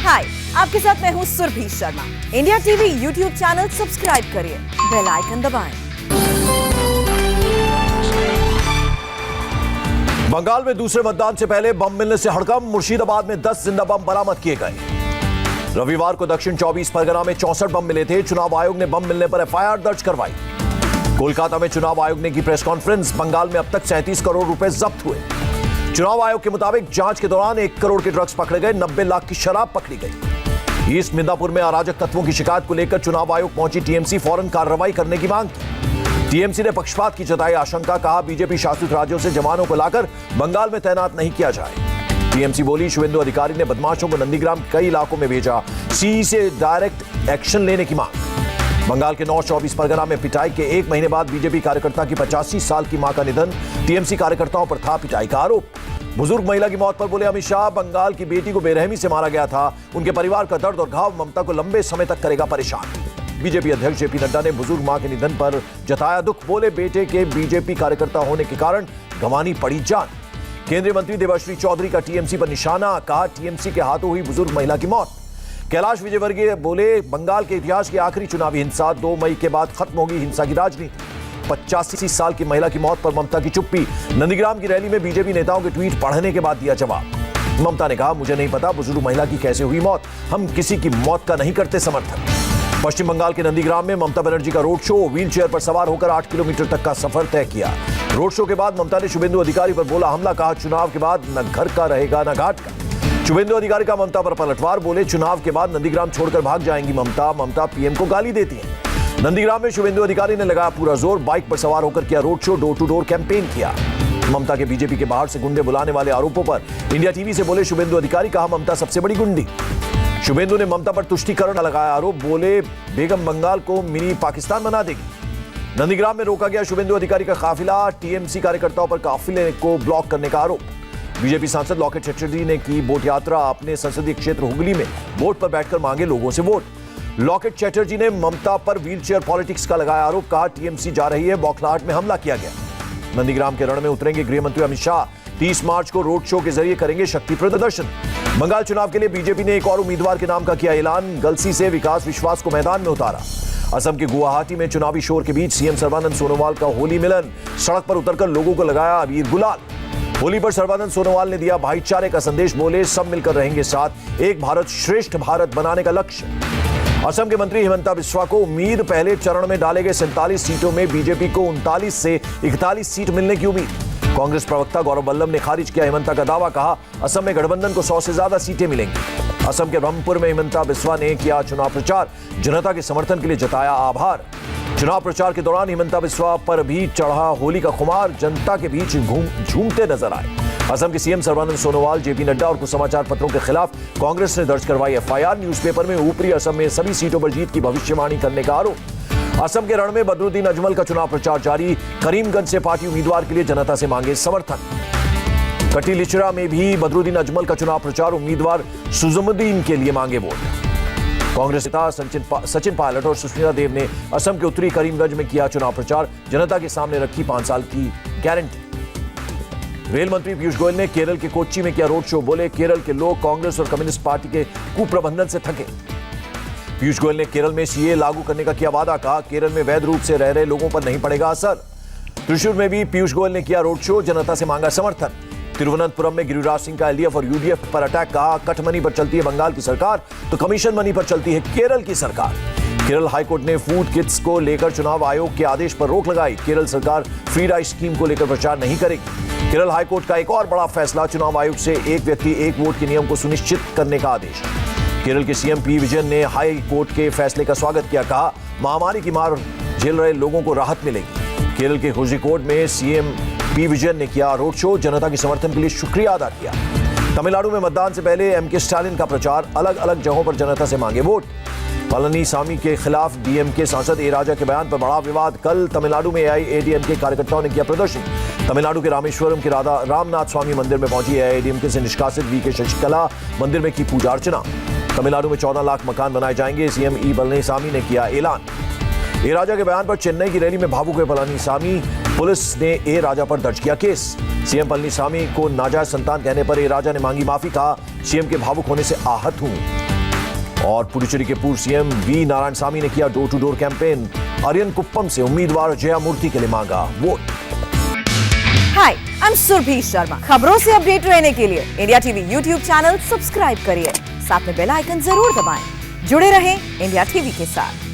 हाय, आपके साथ मैं हूँ Surabhi Sharma. India TV YouTube channel subscribe करिए, बेल आइकन दबाएं। बंगाल में दूसरे मतदान से पहले बम मिलने से हड़कंप। मुर्शिदाबाद में 10 जिंदा बम बरामद किए गए। रविवार को दक्षिण 24 परगना में 64 बम मिले थे। चुनाव आयोग ने बम मिलने पर एफआईआर दर्ज करवाई। कोलकाता में चुनाव आयोग ने की प्रेस कॉन्फ्रेंस। बंगाल में अब तक 37 करोड़ रुपए जब्त हुए। चुनाव आयोग के मुताबिक जांच के दौरान 1 करोड़ के ड्रग्स पकड़े गए, 90 लाख की शराब पकड़ी गई। ईस्ट मिदनापुर में अराजक तत्वों की शिकायत को लेकर चुनाव आयोग पहुंची टीएमसी फौरन कार्रवाई करने की मांग की। टीएमसी ने पक्षपात की जताई आशंका। कहा बीजेपी शासित राज्यों से जवानों को लाकर बंगाल में तैनात नहीं किया जाए। टीएमसी बोली शुभेंदु अधिकारी ने बदमाशों को नंदीग्राम कई इलाकों में भेजा, सीई से डायरेक्ट एक्शन लेने की मांग। बंगाल के नॉर्थ 24 परगना में पिटाई के 1 महीने बाद बीजेपी कार्यकर्ता की 85 साल की मां का निधन। टीएमसी कार्यकर्ताओं पर था पिटाई का आरोप। बुजुर्ग महिला की मौत पर बोले अमित शाह, बंगाल की बेटी को बेरहमी से मारा गया था। उनके परिवार का दर्द और घाव ममता को लंबे समय तक करेगा परेशान। बीजेपी अध्यक्ष जेपी नड्डा ने बुजुर्ग मां के निधन पर जताया दुख। बोले बेटे के बीजेपी कार्यकर्ता होने के कारण गंवानी पड़ी जान। केंद्रीय मंत्री देवाश्री चौधरी का टीएमसी पर निशाना। कहा टीएमसी के हाथों हुई बुजुर्ग महिला की मौत। कैलाश विजयवर्गीय बोले बंगाल के इतिहास की आखिरी चुनावी हिंसा। 2 मई के बाद खत्म होगी हिंसा की राजनीति। 85 साल की महिला की मौत पर ममता की चुप्पी। नंदीग्राम की रैली में बीजेपी नेताओं के ट्वीट पढ़ने के बाद दिया जवाब। ममता ने कहा मुझे नहीं पता बुजुर्ग महिला की कैसे हुई मौत, हम किसी की मौत का नहीं करते समर्थन। पश्चिम बंगाल के नंदीग्राम में ममता बनर्जी का रोड शो। व्हील चेयर पर सवार होकर 8 किलोमीटर तक का सफर तय किया। रोड शो के बाद ममता ने शुभेंदु अधिकारी पर बोला हमला। कहा चुनाव के बाद न घर का रहेगा न घाट का। शुभेंदु अधिकारी का ममता पर पलटवार। बोले चुनाव के बाद नंदीग्राम छोड़कर भाग जाएंगी ममता। ममता पीएम को गाली देती है। नंदीग्राम में शुभेंदु अधिकारी ने लगाया पूरा जोर। बाइक पर सवार होकर किया road show, door to door campaign किया। ममता के बीजेपी के बाहर से गुंडे बुलाने वाले आरोपों पर इंडिया टीवी से बोले शुभेंदु अधिकारी। कहा ममता सबसे बड़ी गुंडी। शुभेंदु ने ममता पर तुष्टीकरण लगाया आरोप। बोले बेगम बंगाल को मिनी पाकिस्तान बना देगी। नंदीग्राम में रोका गया शुभेंदु अधिकारी का काफिला। टीएमसी कार्यकर्ताओं पर काफिले को ब्लॉक करने का आरोप। बीजेपी सांसद लॉकेट चटर्जी ने की बोट यात्रा। अपने संसदीय क्षेत्र हुगली में बोट पर बैठकर मांगे लोगों से वोट। लॉकेट चैटर्जी ने ममता पर व्हीलचेयर पॉलिटिक्स का लगाया आरोप। कहा टीएमसी जा रही है, बौखलाहट में हमला किया गया। नंदीग्राम के रण में उतरेंगे गृह मंत्री अमित शाह। 30 मार्च को रोड शो के जरिए करेंगे शक्ति प्रदर्शन। बंगाल चुनाव के लिए बीजेपी ने एक और उम्मीदवार के नाम का किया ऐलान। गलसी से विकास विश्वास को मैदान में उतारा। असम के गुवाहाटी में चुनावी शोर के बीच सीएम सर्बानंद सोनोवाल का होली मिलन। सड़क पर उतरकर लोगों को लगाया अबीर गुलाल। होली पर सर्बानंद सोनोवाल ने दिया भाईचारे का संदेश। बोले सब मिलकर रहेंगे साथ, एक भारत श्रेष्ठ भारत बनाने का लक्ष्य। असम के मंत्री हिमंता बिस्वा को उम्मीद। पहले चरण में डाले गए 47 सीटों में बीजेपी को 39 से 41 सीट मिलने की उम्मीद। कांग्रेस प्रवक्ता गौरव बल्लभ ने खारिज किया हिमंता का दावा। कहा असम में गठबंधन को 100 से ज्यादा सीटें मिलेंगी। असम के ब्रह्मपुर में हिमंता बिस्वा ने किया चुनाव प्रचार। जनता के समर्थन के लिए जताया आभार। चुनाव प्रचार के दौरान हिमंता बिस्वा पर भी चढ़ा होली का खुमार। जनता के बीच झूमते नजर आए। असम के सीएम सर्बानंद सोनोवाल, जेपी नड्डा और कुछ समाचार पत्रों के खिलाफ कांग्रेस ने दर्ज करवाई एफआईआर। न्यूज़पेपर में ऊपरी असम में सभी सीटों पर जीत की भविष्यवाणी करने का आरोप। असम के रण में बदरुद्दीन अजमल का चुनाव प्रचार जारी। करीमगंज से पार्टी उम्मीदवार के लिए जनता से मांगे समर्थन। कटी लिचड़ा में भी बदरुद्दीन अजमल का चुनाव प्रचार। उम्मीदवार सुजमुद्दीन के लिए मांगे वोट। कांग्रेस नेता सचिन पायलट और सुष्मिता देव ने असम के उत्तरी करीमगंज में किया चुनाव प्रचार। जनता के सामने रखी 5 साल की गारंटी। रेल मंत्री पीयूष गोयल ने केरल के कोच्चि में किया रोड शो। बोले केरल के लोग कांग्रेस और कम्युनिस्ट पार्टी के कुप्रबंधन से थके। पीयूष गोयल ने केरल में सीए लागू करने का किया वादा। कहा केरल में वैध रूप से रह रहे लोगों पर नहीं पड़ेगा असर। त्रिशूर में भी पीयूष गोयल ने किया रोड शो। जनता से मांगा समर्थन। तिरुवनंतपुरम में गिरिराज सिंह का एलडीएफ और यूडीएफ पर अटैक। कहा कट मनी पर चलती है बंगाल की सरकार तो कमीशन मनी पर चलती है केरल की सरकार। केरल हाईकोर्ट ने फूड किट्स को लेकर चुनाव आयोग के आदेश पर रोक लगाई। केरल सरकार फ्री राइस स्कीम को लेकर प्रचार नहीं करेगी। केरल हाईकोर्ट का एक और बड़ा फैसला। चुनाव आयोग से एक व्यक्ति एक वोट के नियम को सुनिश्चित करने का आदेश। केरल के सीएम पी विजयन ने हाई कोर्ट के फैसले का स्वागत किया। कहा महामारी की मार झेल रहे लोगों को राहत मिलेगी। केरल के कोझिकोड में सीएम पी विजयन ने किया रोड शो। जनता के समर्थन के लिए शुक्रिया अदा किया। तमिलनाडु में मतदान से पहले एमके स्टालिन का प्रचार। अलग अलग जगहों पर जनता से मांगे वोट। पलनीसामी के खिलाफ डीएमके सांसद ए राजा के बयान पर बड़ा विवाद। कल तमिलनाडु में एआईएडीएमके कार्यकर्ताओं ने किया प्रदर्शन। तमिलनाडु के रामेश्वरम के रामनाथ स्वामी मंदिर में पहुंची एआईएडीएमके से निष्कासित वीके शशिकला मंदिर में की पूजा अर्चना। तमिलनाडु में 14 लाख मकान बनाए जाएंगे। सीएम ई पलनीसामी ने किया ऐलान। ए राजा के बयान पर चेन्नई की रैली में भावुक हुए पलनीसामी। पुलिस ने ए राजा पर दर्ज किया केस। सीएम पलनीसामी को नाजायज संतान कहने पर ए राजा ने मांगी माफी। कहा सीएम के भावुक होने से आहत हूं। और पुडुचेरी के पूर्व सीएम वी नारायणसामी ने किया door to door campaign. Ariyankuppam से उम्मीदवार जया मूर्ति के लिए मांगा vote. Hi, I am Surabhi Sharma. खबरों से अपडेट रहने के लिए India TV YouTube channel subscribe करिए, साथ में बेल आइकन जरूर दबाएं। जुड़े रहें इंडिया टीवी के साथ।